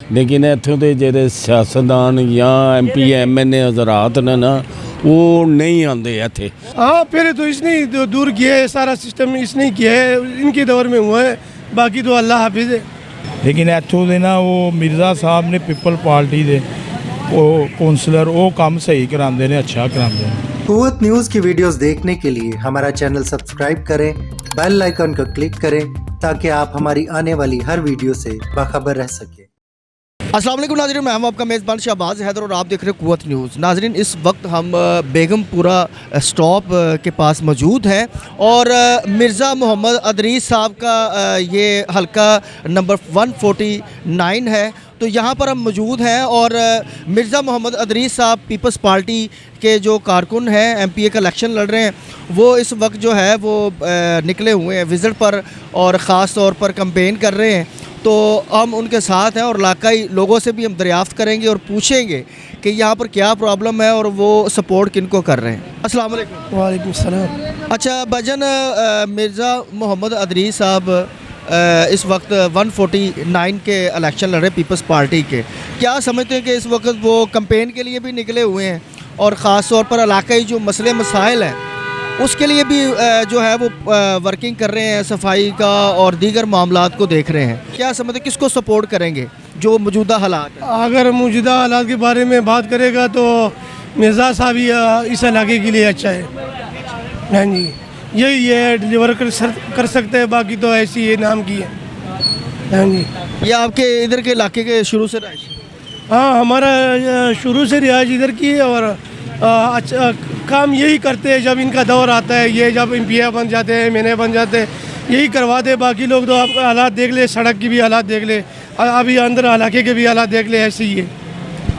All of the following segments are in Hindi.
लेकिन इत्थों के ਜਿਹੜੇ ਸਿਆਸਤਦਾਨ ਜਾਂ MP MNA हजरात ने ना वो नहीं आते इत्थे। हाँ पहले तो इसने दूर किया है, सारा सिस्टम इसने किया है, इनके दौर में हुआ है, बाकी तो अल्लाह हाफिज़ है। लेकिन इत्थों दे ना वो मिर्ज़ा साहब ने पीपल पार्टी दे वो कौंसलर वो काम सही करांदे ने, अच्छा करांदे ने। कुव्वत न्यूज़ की वीडियोस देखने के लिए हमारा चैनल सब्सक्राइब करें, बेल आइकन को क्लिक करें ताकि आप हमारी आने वाली हर वीडियो से बाखबर रह सकें। अस्सलाम वालेकुम नाज़रीन, मैं हूं आपका मेज़बान शहबाज हैदर और आप देख रहे हैं कुव्वत न्यूज़। नाज़रीन, इस वक्त हम बेगमपुरा स्टॉप के पास मौजूद हैं और मिर्ज़ा मोहम्मद अदरीस साहब का ये हल्का नंबर 149 है, तो यहाँ पर हम मौजूद हैं और मिर्ज़ा मोहम्मद अदरीस साहब पीपल्स पार्टी के जो कारकुन हैं, MPA का इलेक्शन लड़ रहे हैं, वो इस वक्त जो है वो निकले हुए हैं विज़िट पर और ख़ास तौर पर कैंपेन कर रहे हैं। तो हम उनके साथ हैं और इलाकाई लोगों से भी हम दरियाफ़्त करेंगे और पूछेंगे कि यहाँ पर क्या प्रॉब्लम है और वो सपोर्ट किनको कर रहे हैं। अस्सलाम वालेकुम। वालेकुम सलाम। अच्छा भजन, मिर्ज़ा मोहम्मद अदरीस साहब इस वक्त 149 के इलेक्शन लड़ रहे पीपल्स पार्टी के, क्या समझते हैं कि इस वक्त वो कैंपेन के लिए भी निकले हुए हैं और ख़ास तौर पर इलाकाई जो मसले मसाइल हैं उसके लिए भी जो है वो वर्किंग कर रहे हैं, सफाई का और दीगर मामलात को देख रहे हैं, क्या समझते हैं किसको सपोर्ट करेंगे जो मौजूदा हालात हैं? अगर मौजूदा हालात के बारे में बात करेगा तो मिर्ज़ा साहब ही इस इलाके के लिए अच्छा है। हाँ जी, यही है, डिलीवर कर सकते हैं, बाकी तो ऐसी ये नाम की है। हाँ जी, ये आपके इधर के इलाके के शुरू से रहे? हाँ हमारा शुरू से रिहाइश इधर की है और अच्छा काम यही करते हैं। जब इनका दौर आता है, ये जब MPA बन जाते हैं, MNA बन जाते हैं, यही करवाते हैं। बाकी लोग तो आप हालात देख ले, सड़क की भी हालात देख ले, अभी अंदर इलाके के भी हालात देख ले, ऐसे ही है।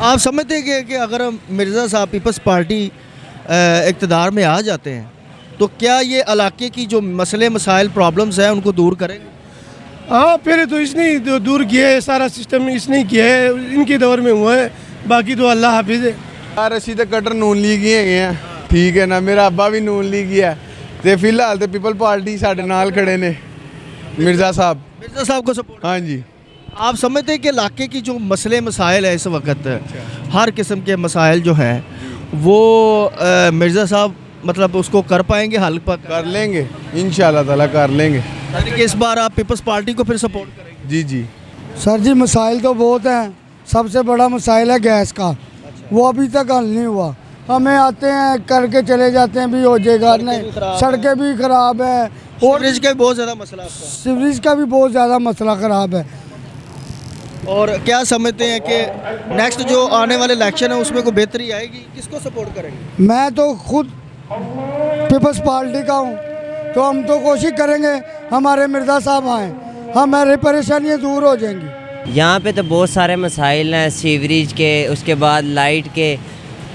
आप समझते हैं कि अगर मिर्ज़ा साहब पीपल्स पार्टी इक़्तिदार में आ जाते हैं तो क्या ये इलाके की जो मसले मसाइल प्रॉब्लम्स हैं उनको दूर करेंगे? हाँ पहले तो इसने दूर किया है, सारा सिस्टम इसने किया है, इनके दौर में हुआ है, बाकी तो अल्लाह हाफिज़ है। यार ਅਸੀਂ ਤਾਂ ਕਟਰ ਨੂਨ ਲੀਗ ਹੀ ਹੈਗੇ ਆ, ਠੀਕ ਹੈ ਨਾ, ਮੇਰਾ ਅੱਬਾ ਵੀ ਨੂਨ ਲੀਗ ਹੀ ਹੈ ਤੇ ਫਿਲਹਾਲ ਤੇ ਪੀਪਲ ਪਾਰਟੀ ਸਾਡੇ ਨਾਲ ਖੜੇ ਨੇ मिर्ज़ा साहब को सपोर्ट? हाँ जी। आप समझते हैं कि इलाके की जो मसले मसाइल है इस वक्त, हर किस्म के मसाइल जो हैं वो मिर्ज़ा साहब मतलब उसको कर पाएंगे, हल कर लेंगे इंशाल्लाह ताला, कर लेंगे। यानी कि इस बार आप पीपल्स पार्टी को फिर सपोर्ट करेंगे? जी जी सर जी, मसाइल तो बहुत हैं। सबसे बड़ा मसाइल है गैस का, वो अभी तक हल नहीं हुआ। हमें आते हैं करके चले जाते हैं, भी हो जाएगा, नहीं सड़कें भी ख़राब है और सीवरेज का भी बहुत ज़्यादा मसला है। सीवरेज का भी बहुत ज़्यादा मसला ख़राब है। और क्या समझते हैं कि नेक्स्ट जो आने वाले इलेक्शन है उसमें कोई बेहतरी आएगी, किसको सपोर्ट करेंगे? मैं तो खुद पीपल्स पार्टी का हूँ, तो हम तो कोशिश करेंगे हमारे मिर्ज़ा साहब आएँ, हमारी परेशानियाँ दूर हो जाएंगी। यहाँ पे तो बहुत सारे मसाइल हैं, सीवरेज के, उसके बाद लाइट के,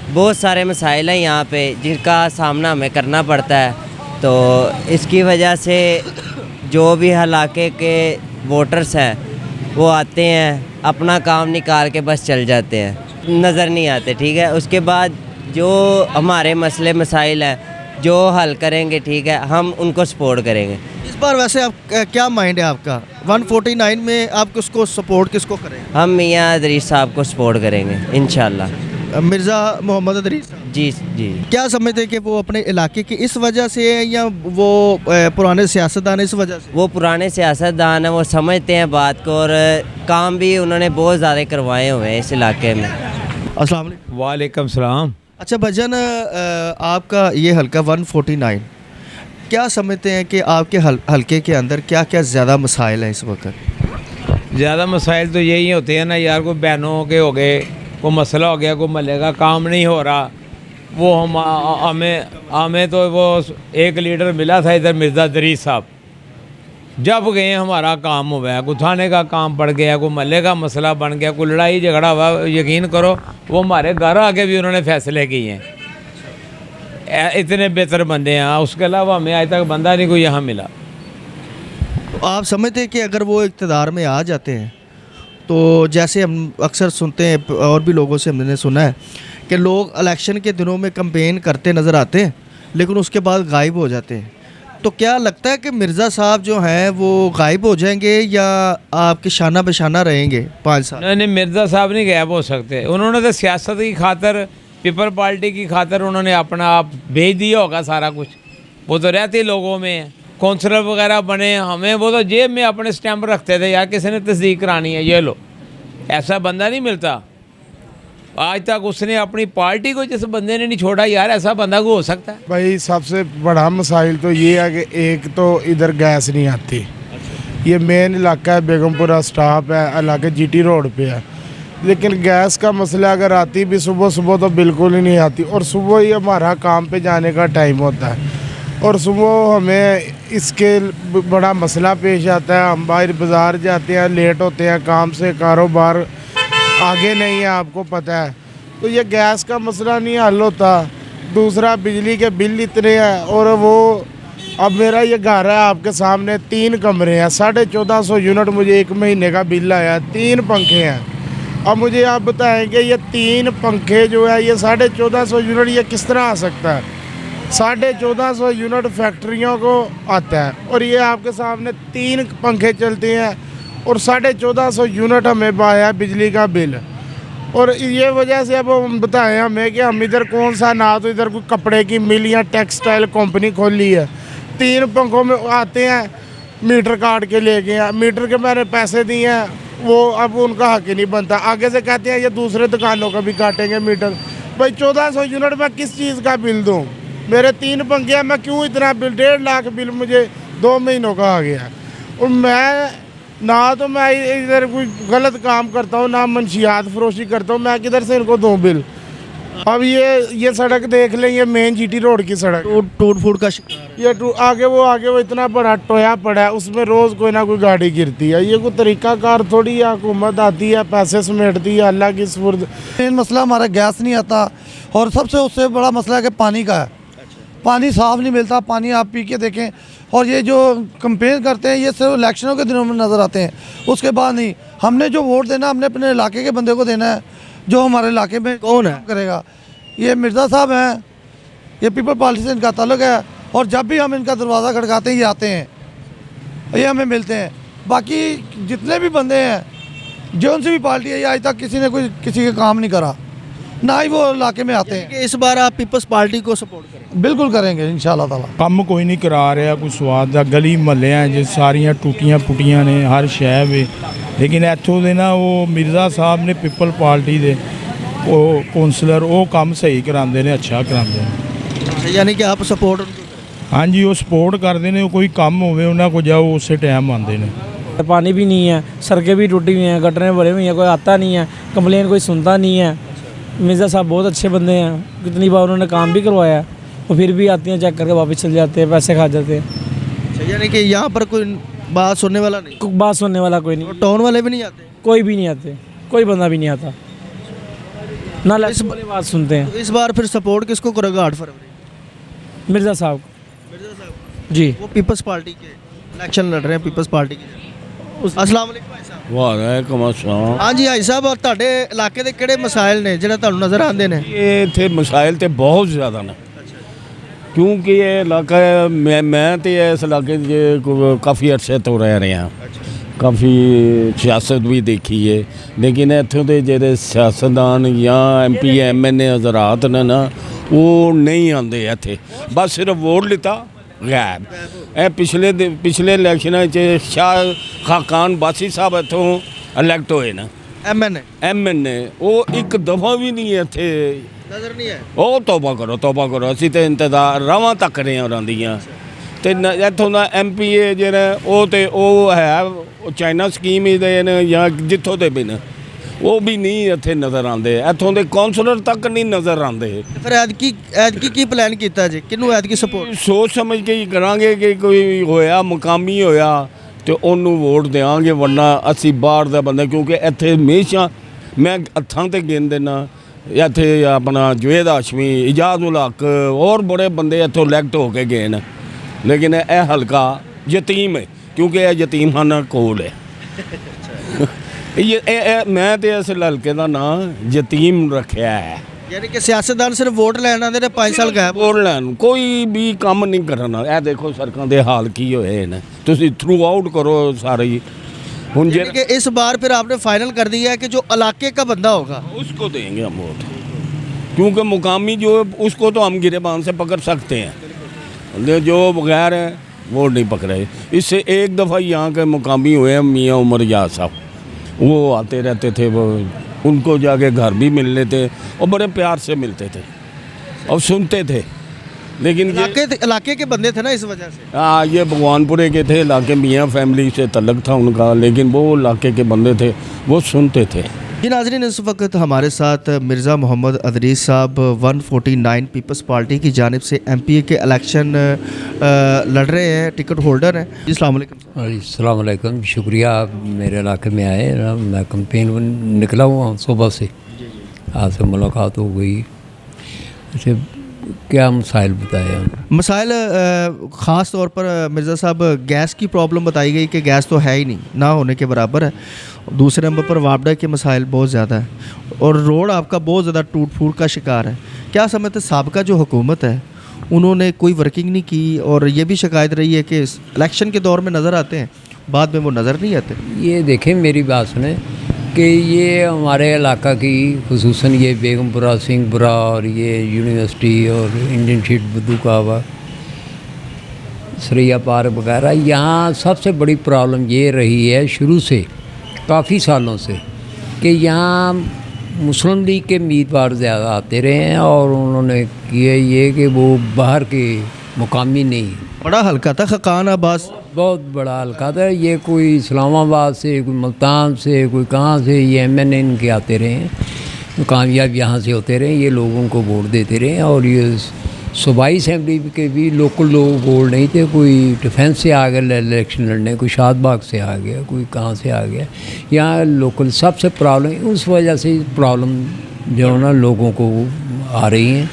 बहुत सारे मसाइल हैं यहाँ पे जिनका सामना हमें करना पड़ता है। तो इसकी वजह से जो भी इलाके के वोटर्स हैं वो आते हैं, अपना काम निकाल के बस चल जाते हैं, नज़र नहीं आते, ठीक है। उसके बाद जो हमारे मसले मसाइल हैं जो हल करेंगे, ठीक है, हम उनको सपोर्ट करेंगे। इस बार वैसे आप क्या माइंड है आपका 149 में, आप किसको सपोर्ट किसको करेंगे? हम मियाँ अदरीस साहब को सपोर्ट करेंगे इंशाल्लाह। मिर्ज़ा मोहम्मद अदरीस जी जी। क्या समझते हैं कि वो अपने इलाके की इस वजह से है या वो पुराने सियासतदान इस वजह से? वो पुराने सियासतदान हैं, वो समझते हैं बात को और काम भी उन्होंने बहुत ज़्यादा करवाए हुए हैं इस इलाके में। अस्सलाम वालेकुम। वालेकुम सलाम। अच्छा भजन, आपका ये हल्का 149, क्या समझते हैं कि आपके हल्के के अंदर क्या क्या ज़्यादा मसाइल हैं इस वक्त? ज़्यादा मसाइल तो यही होते हैं ना यार, कोई बहनों के हो गए, कोई मसला हो गया, कोई महल्ले का काम नहीं हो रहा, वो हमें तो वो एक लीडर मिला था इधर मिर्ज़ा अदरीस साहब, जब गए हमारा काम हुआ है, कोई थाने का काम पड़ गया, कोई महल्ले का मसला बन गया, कोई लड़ाई झगड़ा हुआ, यकीन करो वो हमारे घर आके भी उन्होंने फैसले किए हैं। इतने बेहतर बंदे हैं, उसके अलावा हमें आज तक बंदा नहीं कोई यहाँ मिला। तो आप समझते हैं कि अगर वो इक़्तिदार में आ जाते हैं तो जैसे हम अक्सर सुनते हैं और भी लोगों से हमने सुना है कि लोग इलेक्शन के दिनों में कैंपेन करते नज़र आते हैं लेकिन उसके बाद गायब हो जाते हैं, तो क्या लगता है कि मिर्ज़ा साहब जो हैं वो गायब हो जाएंगे या आपके शाना बशाना रहेंगे 5 साल? नहीं, मिर्ज़ा साहब नहीं गायब हो सकते। उन्होंने तो सियासत की खातर, पीपल पार्टी की खातर उन्होंने अपना आप भेज दिया होगा सारा कुछ। वो तो रहते लोगों में है, कौंसलर वगैरह बने, हमें वो तो जेब में अपने स्टैंप रखते थे, यार किसी ने तस्दीक करानी है ये लो। ऐसा बंदा नहीं मिलता आज तक, उसने अपनी पार्टी को जिस बंदे ने नहीं छोड़ा, यार ऐसा बंदा को हो सकता है? भाई सबसे बड़ा मसाइल तो ये है कि एक तो इधर गैस नहीं आती। ये मेन इलाका है, बेगमपुरा स्टॉप है, इलाके जीटी रोड पे है, लेकिन गैस का मसला अगर आती भी सुबह सुबह तो बिल्कुल ही नहीं आती। और सुबह ही हमारा काम पे जाने का टाइम होता है और सुबह हमें इसके बड़ा मसला पेश आता है। हम बाहर बाज़ार जाते हैं, लेट होते हैं काम से, कारोबार आगे नहीं है, आपको पता है। तो ये गैस का मसला नहीं हल होता। दूसरा बिजली के बिल इतने हैं, और वो अब मेरा ये घर है आपके सामने, 3 कमरे हैं, 1450 यूनिट मुझे 1 महीने का बिल आया, 3 पंखे हैं। अब मुझे आप बताएंगे ये 3 पंखे जो है ये 1450 यूनिट ये किस तरह आ सकता है? 1450 यूनिट फैक्ट्रियों को आता है और ये आपके सामने 3 पंखे चलते हैं और 1450 यूनिट हमें आया बिजली का बिल। और ये वजह से अब हम बताएं हमें कि हम इधर कौन सा, ना तो इधर कोई कपड़े की मिल या टेक्सटाइल कंपनी खोली है। 3 पंखों में आते हैं, मीटर काट के ले गए हैं, मीटर के मैंने पैसे दिए हैं, वो अब उनका हक ही नहीं बनता। आगे से कहते हैं ये दूसरे दुकानों का भी काटेंगे मीटर। भाई 1400 यूनिट में किस चीज़ का बिल दूँ? मेरे 3 पंखे हैं, मैं क्यों इतना बिल, 1.5 लाख बिल मुझे 2 महीनों का आ गया। और मैं ना तो मैं इधर कोई गलत काम करता हूँ, ना मंशियात फरोशी करता हूँ, मैं किधर से इनको दूँ बिल? अब ये सड़क देख लें, ये मेन जीटी रोड की सड़क, टूट फूट का शिकार। ये आगे वो इतना बड़ा टोया पड़ा है, उसमें रोज़ कोई ना कोई गाड़ी गिरती है। ये कोई तरीकाकार थोड़ी है, हुकूमत आती है, पैसे समेटती है, अल्लाह की सुपुर्द। मेन मसला हमारा गैस नहीं आता और सबसे उससे बड़ा मसला है कि पानी का है। पानी साफ़ नहीं मिलता, पानी आप पी के देखें। और ये जो कंपेन करते हैं ये सिर्फ इलेक्शनों के दिनों में नज़र आते हैं, उसके बाद नहीं। हमने जो वोट देना हमने अपने इलाके के बंदे को देना है, जो हमारे इलाके में कौन है करेगा। ये मिर्ज़ा साहब हैं, ये पीपल पार्टी से इनका ताल्लुक है और जब भी हम इनका दरवाज़ा खड़काते हैं ये आते हैं, ये हमें मिलते हैं। बाकी जितने भी बंदे हैं जो उनसे भी पार्टी है, ये आज तक किसी ने कोई किसी का काम नहीं करा, ना ही वो इलाके में आते हैं। कि इस बार आप पीपल्स पार्टी को सपोर्ट करें? बिल्कुल करेंगे इंशाल्लाह ताला। ਕੰਮ ਕੋਈ ਨਹੀਂ ਕਰਾ ਰਿਹਾ ਕੋਈ ਸਵਾਦ ਦਾ। ਗਲੀ ਮਹੱਲਿਆਂ 'ਚ ਸਾਰੀਆਂ ਟੂਟੀਆਂ ਪੁੱਟੀਆਂ ਨੇ, ਹਰ ਸ਼ਹਿਰ ਵੇ, ਲੇਕਿਨ ਇੱਥੋਂ ਦੇ ਨਾ ਉਹ ਮਿਰਜ਼ਾ ਸਾਹਿਬ ਨੇ ਪੀਪਲ ਪਾਰਟੀ ਦੇ ਉਹ ਕੌਂਸਲਰ, ਉਹ ਕੰਮ ਸਹੀ ਕਰਾਉਂਦੇ ਨੇ, ਅੱਛਾ ਕਰਾਉਂਦੇ ਨੇ। अच्छा, यानी कि आप सपोर्ट? ਹਾਂਜੀ ਉਹ ਸਪੋਰਟ ਕਰਦੇ ਨੇ, ਕੋਈ ਕੰਮ ਹੋਵੇ ਉਹਨਾਂ ਕੋਲ ਜਾਓ ਉਸੇ ਟਾਈਮ ਆਉਂਦੇ ਨੇ। पानी भी नहीं है, सड़कें भी टूटी हुई हैं, गटरें भरी हुई हैं, कोई आता नहीं है, कंप्लेन कोई सुनता नहीं है। मिर्ज़ा साहब बहुत अच्छे बंदे हैं, कितनी बार उन्होंने काम भी करवाया, वो फिर भी आती हैं चेक करके वापस चले जाते हैं, पैसे खा जाते हैं। अच्छा, यानी कि यहाँ पर कोई बात सुनने वाला नहीं? कोई बात सुनने वाला कोई नहीं, टाउन वाले भी नहीं आते? कोई भी नहीं आते, कोई बंदा भी नहीं आता, ना इलेक्शन वाली बात सुनते हैं। तो इस बार फिर सपोर्ट किसको करोगे 8 फरवरी? मिर्ज़ा साहब मिर्ज़ा साहब जी, वो पीपल्स पार्टी के इलेक्शन लड़ रहे हैं, पीपल्स पार्टी के। अस्सलाम वालेकुम भाई साहब। ਵਾਲੇਕੁਮ ਅਸਲਾਮ। हाँ जी भाई साहब, और ਤੁਹਾਡੇ ਇਲਾਕੇ ਦੇ ਕਿਹੜੇ ਮਸਾਇਲ ਨੇ ਜਿਹੜੇ ਤੁਹਾਨੂੰ ਨਜ਼ਰ ਆਉਂਦੇ ਨੇ? ਇਹ ਇੱਥੇ ਮਸਾਇਲ ਤੇ ਬਹੁਤ ਜ਼ਿਆਦਾ ਨੇ, ਕਿਉਂਕਿ ਇਹ ਇਲਾਕਾ ਮੈਂ ਤੇ ਇਸ ਇਲਾਕੇ 'ਚ ਕਾਫੀ ਅਰਸੇ ਤੋਂ ਰਹਿ ਰਿਹਾ, ਕਾਫੀ ਸਿਆਸਤ ਵੀ ਦੇਖੀ ਹੈ, ਲੇਕਿਨ ਇੱਥੋਂ ਦੇ ਜਿਹੜੇ ਸਿਆਸਤਦਾਨ ਜਾਂ MP MNA ਹਜ਼ਰਾਤ ਨੇ ਨਾ, ਉਹ ਨਹੀਂ ਆਉਂਦੇ ਇੱਥੇ, ਬਸ ਸਿਰਫ ਵੋਟ ਲਿੱਤਾ ਗਾਇਬ। ਇਹ ਪਿਛਲੇ ਇਲੈਕਸ਼ਨਾਂ 'ਚ ਸ਼ਾਹ ਖਾਕਾਨ ਬਾਸੀ ਸਾਹਿਬ ਇੱਥੋਂ ਇਲੈਕਟ ਹੋਏ ਨਾ, MNA, ਉਹ ਇੱਕ ਦਫਾ ਵੀ ਨਹੀਂ ਇੱਥੇ ਨਜ਼ਰ ਨਹੀਂ ਹੈ। ਉਹ ਤੌਬਾ ਕਰੋ, ਅਸੀਂ ਤੇ ਇੰਤਜ਼ਾਰ ਰਾਵਾਂ ਤੱਕ ਰਹੇ ਹਾਂ ਉਹਨਾਂ ਦੀਆਂ। ਤੇ ਇੱਥੋਂ ਦਾ MPA ਜਿਹੜਾ ਉਹ ਹੈ ਉਹ ਚਾਈਨਾ ਸਕੀਮ ਹੀ ਦੇ ਨੇ ਜਾਂ ਜਿੱਥੋਂ ਦੇ ਵੀ ਨੇ, ਉਹ ਵੀ ਨਹੀਂ ਇੱਥੇ ਨਜ਼ਰ ਆਉਂਦੇ। ਇੱਥੋਂ ਦੇ ਕੌਂਸਲਰ ਤੱਕ ਨਹੀਂ ਨਜ਼ਰ ਆਉਂਦੇ। ਫਿਰ ਐਤਕੀ ਕੀ ਪਲਾਨ ਕੀਤਾ ਜੀ? ਕਿਹਨੂੰ ਐਤਕੀ ਸਪੋਰਟ? ਸੋਚ ਸਮਝ ਕੇ ਹੀ ਕਰਾਂਗੇ ਕਿ ਕੋਈ ਹੋਇਆ ਮੁਕਾਮੀ ਹੋਇਆ ਤੇ ਉਹਨੂੰ ਵੋਟ ਦੇਵਾਂਗੇ, ਵਰਨਾ ਅਸੀਂ ਬਾਹਰ ਦਾ ਬੰਦਾ, ਕਿਉਂਕਿ ਇੱਥੇ ਹਮੇਸ਼ਾ ਮੈਂ ਹੱਥਾਂ ਤੇ ਗਿਣ ਦੇਣਾ, ਇੱਥੇ ਆਪਣਾ ਜਵੇਦ ਹਾਸ਼ਮੀ, ਇਜਾਜ਼ ਉਲ ਹਕ, ਹੋਰ ਬੜੇ ਬੰਦੇ ਇੱਥੋਂ ਇਲੈਕਟ ਹੋ ਕੇ ਗਏ ਨੇ, ਲੇਕਿਨ ਇਹ ਹਲਕਾ ਯਤੀਮ ਹੈ, ਕਿਉਂਕਿ ਇਹ ਯਤੀਮਖਾਨਾ ਕੋਲ ਹੈ। ਮੈਂ ਤੇ ਇਸ ਹਲਕੇ ਦਾ ਨਾਂ ਯਤੀਮ ਰੱਖਿਆ ਹੈ। यानी कि सियासतदान सिर्फ वोट ਲੈਣ ਆਉਂਦੇ ਨੇ 5 ਸਾਲ ਗਾਇਬ ਵੋਟ ਲੈਣ ਕੋਈ ਵੀ ਕੰਮ ਨਹੀਂ ਕਰਨਾ। ਇਹ ਦੇਖੋ ਸੜਕਾਂ ਦੇ ਹਾਲ ਕੀ ਹੋਏ ਨੇ, ਤੁਸੀਂ ਥਰੂ ਆਊਟ ਕਰੋ ਸਾਰੇ ਹੀ। ਹੁਣ यानी कि इस बार फिर आपने फाइनल कर दिया है कि जो इलाके का बंदा होगा उसको देंगे हम वोट, क्योंकि मुकामी जो है उसको तो हम गिरेबान से पकड़ सकते हैं, जो बगैर है वोट नहीं पकड़े। इससे एक दफ़ा यहाँ के मुकामी हुए हैं मियाँ उमर याद साहब, वो आते रहते थे, वो उनको जाके घर भी मिल लेते और बड़े प्यार से मिलते थे और सुनते थे। लेकिन इलाके के बंदे थे ना, इस वजह से। हाँ, ये भगवानपुरे के थे, इलाके मियाँ फैमिली से तल्लक था उनका, लेकिन वो इलाके के बंदे थे, वो सुनते थे। जी नाज़रीन, इस वक्त हमारे साथ मिर्ज़ा मोहम्मद अदरीस साहब 149 पीपल्स पार्टी की जानिब से एमपी के इलेक्शन लड़ रहे हैं, टिकट होल्डर हैं। जी अस्सलाम वालेकुम। अस्सलाम वालेकुम, शुक्रिया आप मेरे इलाके में आए। मैं कंपेन में निकला हुआ हूँ सुबह से, आपसे मुलाकात हो गई। अच्छा, क्या मसाइल बताए हम? मसाइल ख़ास तौर पर मिर्ज़ा साहब गैस की प्रॉब्लम बताई गई कि गैस तो है ही नहीं, ना होने के बराबर है। दूसरे नंबर पर वापडा के मसाइल बहुत ज़्यादा है और रोड आपका बहुत ज़्यादा टूट फूट का शिकार है। क्या समझते साबिका जो हुकूमत है उन्होंने कोई वर्किंग नहीं की, और ये भी शिकायत रही है कि इलेक्शन के दौर में नज़र आते हैं, बाद में वो नज़र नहीं आते। ये देखें, मेरी बात सुने कि ये हमारे इलाका की खुसूसन ये बेगमपुरा, सिंहपुरा और ये यूनिवर्सिटी और इंडियन शीट बुद्धू कावा, सरैया पार्क वगैरह, यहाँ सबसे बड़ी प्रॉब्लम ये रही है शुरू से, काफ़ी सालों से, कि यहाँ मुस्लिम लीग के उम्मीदवार ज़्यादा आते रहे हैं और उन्होंने किया ये कि वो बाहर के मुकामी नहीं। बड़ा हल्का था खकान अब्बास, बहुत बड़ा हल्का था। ये कोई इस्लामाबाद से, कोई मुल्तान से, कोई कहाँ से, ये MNA इनके आते रहे हैं, तो कामयाब यहाँ से होते रहे, ये लोगों को वोट देते रहे। और ये सूबाई असम्बली के भी लोकल लोग वोट नहीं थे, कोई डिफेंस से आ गया इलेक्शन लड़ने, कोई शादबाग से आ गया, कोई कहाँ से आ गया। यहाँ लोकल सबसे प्रॉब्लम, उस वजह से प्रॉब्लम जो है ना लोगों को आ रही हैं।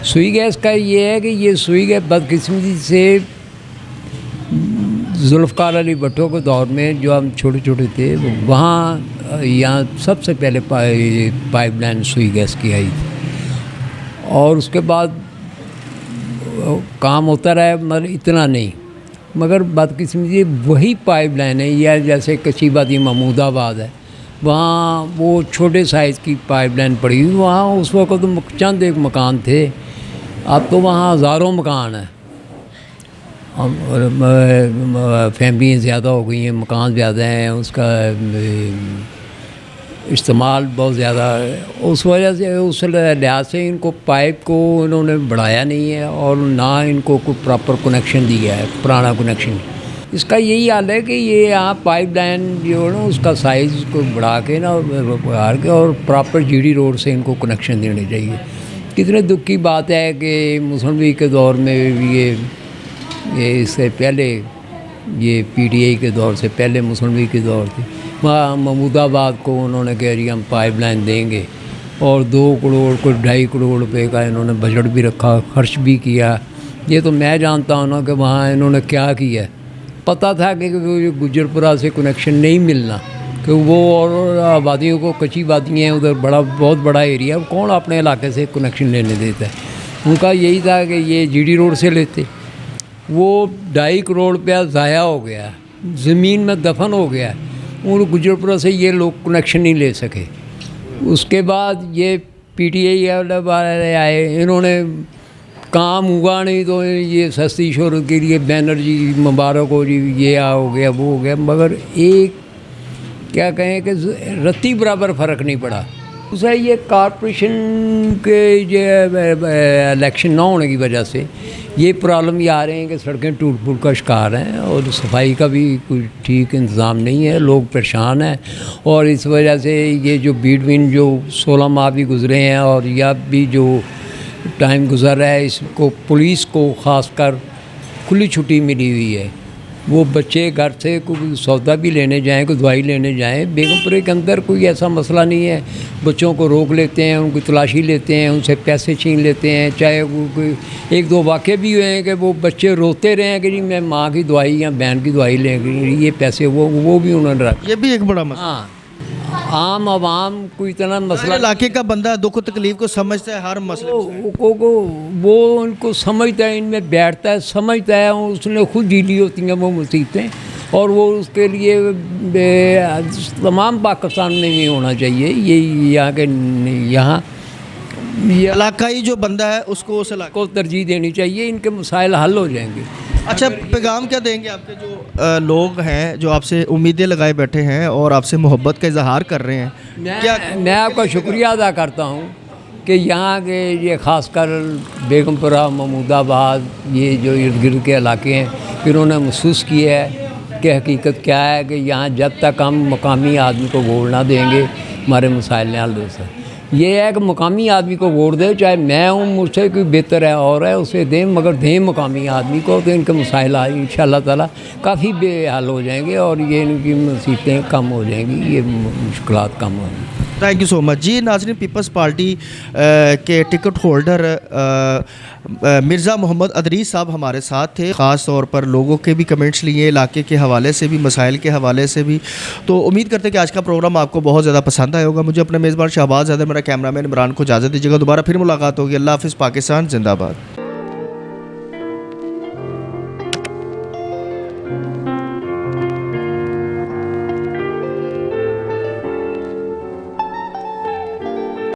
सुई गैस का ये है कि ये सुई गैस बदकिस्मती से जुल्फ़कार अली भुट्टो के दौर में जो हम छोटे छोटे थे, वहाँ यहाँ सबसे पहले पाइपलाइन सुई गैस की आई थी, और उसके बाद काम होता रहा, मगर इतना नहीं। मगर बदकिस्मती वही पाइपलाइन है, या जैसे कशीबादी महमूदाबाद है, वहाँ वो छोटे साइज़ की पाइपलाइन पड़ी हुई, वहाँ उस वक्त तो चंद एक मकान थे, अब तो वहाँ हज़ारों मकान हैं, और फैमिलियाँ ज़्यादा हो गई हैं, मकान ज़्यादा हैं, उसका इस्तेमाल बहुत ज़्यादा है। उस वजह से, उस लिहाज से इनको पाइप को इन्होंने बढ़ाया नहीं है और ना इनको कोई प्रॉपर कनेक्शन दिया है, पुराना कनेक्शन। इसका यही हाल है कि ये यहाँ पाइपलाइन जो है ना उसका साइज़ को बढ़ा के ना बढ़ा के और प्रॉपर GD रोड से इनको कनेक्शन देने चाहिए। कितने दुख की बात है कि मुस्लिम लीग के दौर में भी ये इससे पहले, ये PTI के दौर से पहले मुस्लिम लीग के दौर थी, वहाँ महमूदाबाद को उन्होंने कह रही हम पाइपलाइन देंगे, और 2 करोड़ को 2.5 करोड़ रुपए का इन्होंने बजट भी रखा, खर्च भी किया। ये तो मैं जानता हूँ ना कि वहाँ इन्होंने क्या किया। पता था कि गुजरपुरा से कनेक्शन नहीं मिलना, कि वो और आबादियों को, कच्ची वादियाँ हैं उधर, बहुत बड़ा एरिया, कौन अपने इलाके से कनेक्शन लेने देता है। उनका यही था कि ये GD रोड से लेते, वो 2.5 करोड़ रुपया ज़ाया हो गया, ज़मीन में दफन हो गया, और गुजरपुरा से ये लोग कनेक्शन नहीं ले सके। उसके बाद ये PTI वाले आए, इन्होंने काम हुआ नहीं तो ये सस्ती शोहरत के लिए बैनर जी मुबारक हो जी, ये हो गया, वो हो गया, मगर एक क्या कहें कि रत्ती बराबर फ़र्क नहीं पड़ा। दूसरा ये कॉरपोरेशन के इलेक्शन ना होने की वजह से ये प्रॉब्लम ये आ रहे हैं कि सड़कें टूट फूट का शिकार हैं और सफाई का भी कोई ठीक इंतज़ाम नहीं है, लोग परेशान हैं। और इस वजह से ये जो बीटवीन जो 16 माह भी गुजरे हैं और या भी जो टाइम गुजर रहा है, इसको पुलिस को ख़ासकर खुली छुट्टी मिली हुई है। वो बच्चे घर से कोई सौदा भी लेने जाएं, कोई दवाई लेने जाएं, बेगमपुरे के अंदर कोई ऐसा मसला नहीं है। बच्चों को रोक लेते हैं, उनकी तलाशी लेते हैं, उनसे पैसे छीन लेते हैं। चाहे कोई 1-2 वाक़े भी हुए हैं कि वो बच्चे रोते रहे हैं कि जी मैं माँ की दवाई या बहन की दवाई लेंगे, ये पैसे वो भी उन्होंने रखा। ये भी एक बड़ा मसला। हाँ, आम आवाम को इतना हर मसला इलाके का बंदा दुख तकलीफ को समझता है, हर मसले वो उनको समझता है, इनमें बैठता है, समझता है, उसने खुद झीली होती हैं वो मुसीबतें, और वो उसके लिए तमाम पाकिस्तान में नहीं होना चाहिए। ये यहाँ के यहाँ इलाकाई जो बंदा है उसको उस इलाके को तरजीह देनी चाहिए, इनके मसाइल हल हो जाएंगे। अच्छा, पैगाम क्या देंगे आपके जो लोग हैं जो आपसे उम्मीदें लगाए बैठे हैं और आपसे मोहब्बत का इजहार कर रहे हैं? मैं आपका शुक्रिया अदा करता हूँ कि यहाँ के ये ख़ासकर बेगमपुरा, महमूदाबाद, ये जो इर्द गिर्द के इलाके हैं, इन्होंने महसूस किया है कि हकीकत क्या है कि यहाँ जब तक हम मकामी आदमी को वोट ना देंगे हमारे मसाइल नहीं हल हो सकते। ये है कि मकामी आदमी को वोट दे, चाहे मैं हूँ, मुझसे कोई बेहतर है और है, उसे दें, मगर दें मकामी आदमी को, तो इनके मसाइल इंशाअल्लाह ताला काफ़ी बेहल हो जाएंगे और ये इनकी मुसीबतें कम हो जाएंगी, ये मुश्किलात कम होंगी। थैंक यू सो मच जी। नाज़रीन, पीपल्स पार्टी के टिकट होल्डर मिर्ज़ा मोहम्मद अदरीस साहब हमारे साथ थे। ख़ास तौर पर लोगों के भी कमेंट्स लिए, इलाके के हवाले से भी, मसाइल के हवाले से भी। तो उम्मीद करते हैं कि आज का प्रोग्राम आपको बहुत ज़्यादा पसंद आया होगा। मुझे अपने मेज़बान शहबाज हैदर, मेरा कैमरामैन इमरान को इजाज़त दीजिएगा। दोबारा फिर मुलाकात होगी। अल्लाह हाफ़िज़। पाकिस्तान जिंदाबाद।